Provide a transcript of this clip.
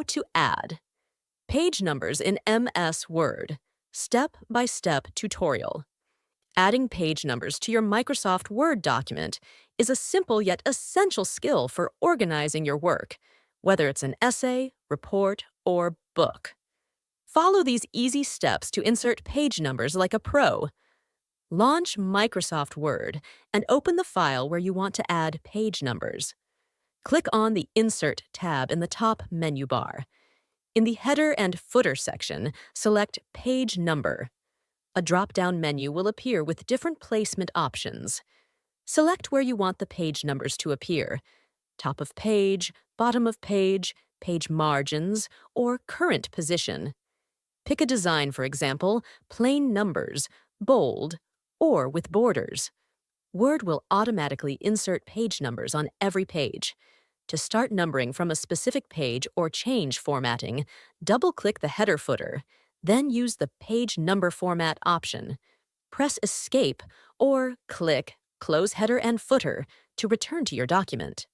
How to add page numbers in MS Word. Step-by-step tutorial. Adding page numbers to your Microsoft Word document is a simple yet essential skill for organizing your work, whether it's an essay, report, or book. Follow these easy steps to insert page numbers like a pro. Launch Microsoft Word and open the file where you want to add page numbers. Click on the Insert tab in the top menu bar. In the Header and Footer section, select Page Number. A drop-down menu will appear with different placement options. Select where you want the page numbers to appear: top of page, bottom of page, page margins, or current position. Pick a design, for example, plain numbers, bold, or with borders. Word will automatically insert page numbers on every page. To start numbering from a specific page or change formatting, double-click the header footer, then use the Page Number Format option. Press Escape or click Close Header and Footer to return to your document.